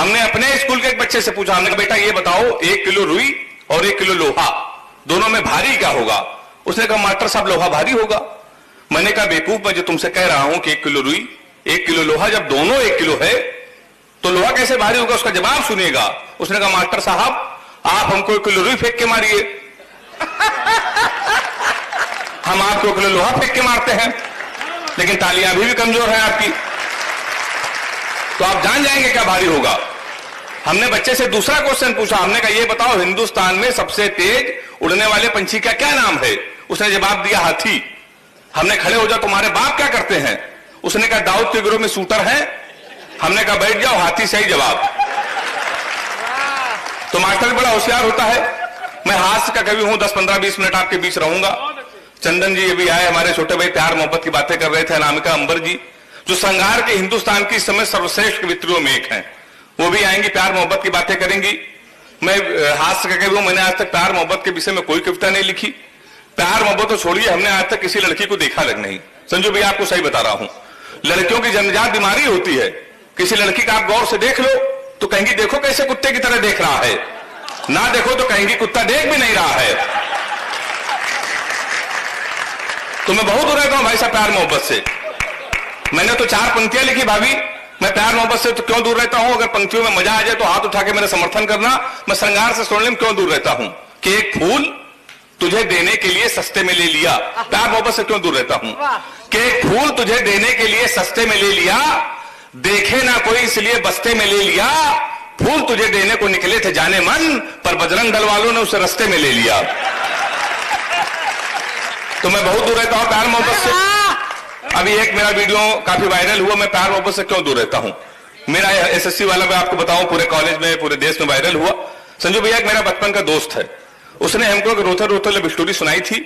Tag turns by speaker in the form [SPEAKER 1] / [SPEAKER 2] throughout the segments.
[SPEAKER 1] हमने अपने स्कूल के एक बच्चे से पूछा, हमने कहा बेटा ये बताओ 1 किलो रुई और 1 किलो लोहा दोनों में भारी क्या होगा? उसने कहा मास्टर साहब लोहा भारी होगा। मैंने कहा बेवकूफ, मैं जो तुमसे कह रहा हूं कि 1 किलो रुई 1 किलो लोहा, जब दोनों 1 किलो है तो लोहा कैसे भारी होगा? उसका जवाब सुनिएगा। उसने कहा मास्टर साहब आप हमको 1 किलो रुई फेंक के मारिए, हम आपको 1 किलो लोहा फेंक के मारते हैं, लेकिन तालियां अभी भी कमजोर है आपकी, तो आप जान जाएंगे क्या भारी होगा। हमने बच्चे से दूसरा क्वेश्चन पूछा, हमने कहा ये बताओ हिंदुस्तान में सबसे तेज उड़ने वाले पंछी का क्या नाम है? उसने जवाब दिया हाथी। हमने खड़े हो जाओ तुम्हारे बाप क्या करते हैं? उसने कहा दाऊद के गिरोह में शूटर है। हमने कहा बैठ जाओ, हाथी सही जवाब। तो मास्टर भी बड़ा होशियार होता है। मैं हास्य का कवि हूं, 10, 15, 20 मिनट आपके बीच रहूंगा। चंदन जी अभी आए, हमारे छोटे भाई प्यार मोहब्बत की बातें कर रहे थे, अनामिका अंबर जी जो श्रृंगार के हिंदुस्तान की इस समय सर्वश्रेष्ठ कवित्रियों में एक हैं, वो भी आएंगी, प्यार मोहब्बत की बातें करेंगी। मैं हास्य का कवि हूं, मैंने आज तक प्यार मोहब्बत के विषय में कोई कविता नहीं लिखी। प्यार मोहब्बत तो छोड़िए, हमने आज तक किसी लड़की को देखा लग नहीं। संजू भैया आपको सही बता रहा हूं, लड़कियों की जन्मजात बीमारी होती है। किसी लड़की का आप गौर से देख लो तो कहेंगी देखो कैसे कुत्ते की तरह देख रहा है, ना देखो तो कहेंगी कुत्ता देख भी नहीं रहा है। तो मैं बहुत दूर रहता हूं भाई साहब प्यार मोहब्बत से। मैंने तो 4 पंक्तियां लिखी भाभी, मैं प्यार मोहब्बत से तो क्यों दूर रहता हूं? अगर पंक्तियों में मजा आ जाए तो हाथ उठा के मेरा समर्थन करना। मैं श्रृंगार से सोने में क्यों दूर रहता हूं कि एक फूल तुझे देने के लिए सस्ते में ले लिया, प्यार मोहब्बत से क्यों दूर रहता हूं कि एक फूल तुझे देने के लिए सस्ते में ले लिया, देखे ना कोई इसलिए बस्ते में ले लिया, फूल तुझे देने को निकले थे जाने मन, पर बजरंग दल वालों ने उसे रास्ते में ले लिया। तो मैं बहुत दूर रहता हूं प्यार मोहब्बत से। अभी एक मेरा वीडियो काफी वायरल हुआ, मैं प्यार मोहब्बत से क्यों दूर रहता हूं। मेरा एसएससी वाला मैं आपको बताऊं पूरे कॉलेज में पूरे देश में वायरल हुआ। संजू भैया एक मेरा बचपन का दोस्त है, उसने हमको एक रोते रोते लव स्टोरी सुनाई थी।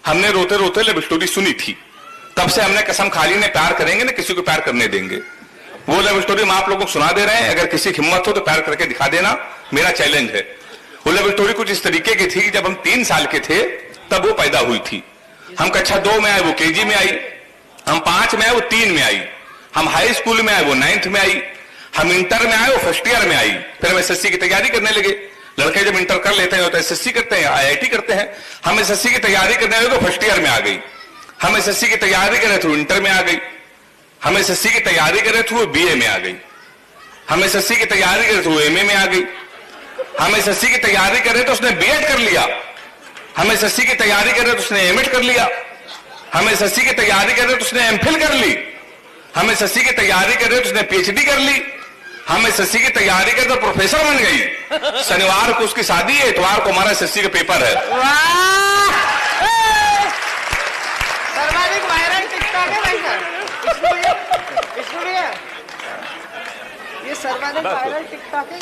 [SPEAKER 1] हमने रोते रोते लव स्टोरी सुनी थी, तब से हमने कसम खा ली, ने प्यार करेंगे ना किसी को प्यार करने देंगे। वो लव स्टोरी हम आप लोगों को सुना दे रहे हैं, अगर किसी की हिम्मत हो तो प्यार करके दिखा देना, मेरा चैलेंज है। वो लव स्टोरी कुछ इस तरीके की थी कि जब हम 3 साल के थे तब वो पैदा हुई थी। हम कक्षा 2 में आए, वो केजी में आई। हम 5 में आए, वो 3 में आई। हम हाई स्कूल में आए, वो 9th में आई। हम इंटर में आए, वो फर्स्ट ईयर में आई। फिर हम एसएससी की तैयारी करने लगे। लड़के जब इंटर कर लेते हैं तो एसएससी करते हैं, आईआईटी करते हैं। हम एसएससी की तैयारी करने लगे तो फर्स्ट ईयर में आ गई। हम एसएससी की तैयारी कर रहे थे, इंटर में आ गई। हम एसएससी की तैयारी कर रहे थे, वो बीए में आ गई। हम एसएससी की तैयारी कर रहे थे, वो एमए में आ गई। हम एसएससी की तैयारी कर रहे थे, उसने बीएड कर लिया। हम एसएससी की तैयारी कर रहे थे, उसने एमएड कर लिया। हम एसएससी की तैयारी कर रहे थे, उसने एमफिल कर ली। हम एसएससी की तैयारी कर रहे थे, उसने पीएचडी कर ली। हम एसएससी की तैयारी कर रहे थे, प्रोफेसर बन गई। शनिवार को उसकी शादी है, इतवार को हमारा एसएससी का पेपर है।
[SPEAKER 2] सर्वाधिक वायरल टिकटॉक है भाई साहब, ये सर्वाधिक वायरल टिकटॉक है।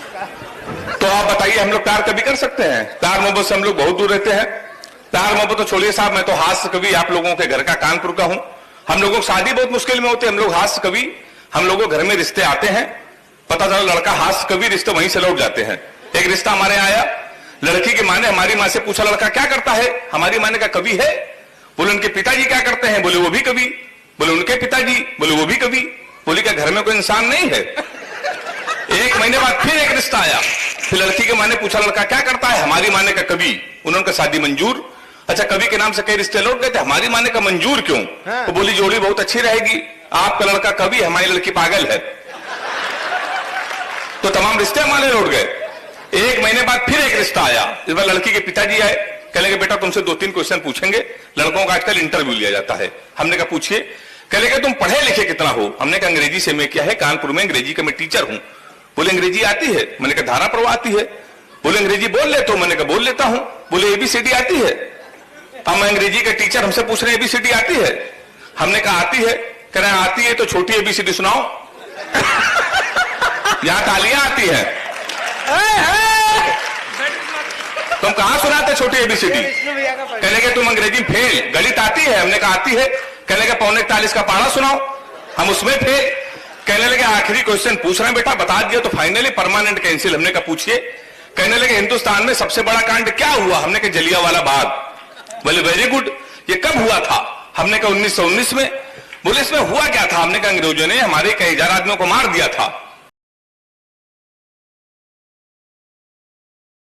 [SPEAKER 1] तो आप बताइए हम लोग प्यार कभी कर सकते हैं? प्यार मोहब्बत से हम लोग बहुत दूर रहते हैं। प्यार मोहब्बत तो छोड़िए साहब, मैं तो हास्य कवि आप लोगों के घर का कानपुर का हूं। हम लोगों की शादी बहुत मुश्किल में होती है, हम लोग हास्य कवि, हम लोगों के घर में रिश्ते आते हैं, पता चला लड़का हास्य कवि, रिश्ते वहीं से लौट जाते हैं। एक रिश्ता हमारे आया, लड़की की माँ ने हमारी माँ से पूछा लड़का क्या करता है? हमारी माँ ने कहा कवि है। बोले उनके पिताजी क्या करते हैं? बोले वो भी कवि। बोले उनके पिताजी? बोले वो भी कवि। बोले क्या घर में कोई इंसान नहीं है? 1 महीने बाद फिर एक रिश्ता आया, फिर लड़की के माँ ने पूछा लड़का क्या करता है? हमारी माँ ने कहा कवि। उन्होंने कहा शादी मंजूर। अच्छा कवि के नाम से कई रिश्ते लौट गए थे, हमारी माँ ने कहा मंजूर क्यों? तो बोली जोड़ी बहुत अच्छी रहेगी, आपका लड़का कवि, हमारी लड़की पागल है। तो तमाम रिश्ते हमारे लौट गए। 1 महीने बाद फिर एक रिश्ता आया, इस बार लड़की के पिताजी आए, कह लगे बेटा तुमसे 2-3 क्वेश्चन पूछेंगे, लड़कों का आजकल इंटरव्यू लिया जाता है। हमने कहा पूछिए। कह लगे तुम पढ़े लिखे कितना हो? हमने कहा अंग्रेजी से मैं क्या है, कानपुर में अंग्रेजी का मैं टीचर हूं। बोले अंग्रेजी आती है? मैंने कहा धारा प्रवाह आती है। बोले अंग्रेजी बोल लेते हो? मैंने कहा बोल लेता हूं। बोले एबीसीडी आती है? हम अंग्रेजी का टीचर हमसे पूछ रहे हैं एबीसीडी आती है? हमने कहा आती है। कह रहे हैं आती है तो छोटी एबीसीडी सुनाओ। यहां तालियां आती है, तुम कहां सुनाते छोटी एबीसीडी? कहने के तुम अंग्रेजी में फेल, गणित आती है? हमने कहा आती है। कहने के 4:45 का पारा सुनाओ, हम उसमें फेल। कहने लगे आखिरी क्वेश्चन पूछ रहे हैं बेटा, बता दिया तो फाइनली परमानेंट कैंसिल। हमने कहा पूछिए। कहने लगे हिंदुस्तान में सबसे बड़ा कांड क्या हुआ? हमने कहा जलियांवाला बाग। बोले वेरी गुड, ये कब हुआ था? हमने कहा 1919 में। बोले इसमें हुआ क्या था? हमने कहा अंग्रेजों ने हमारे कई 1000 आदमियों को मार दिया था।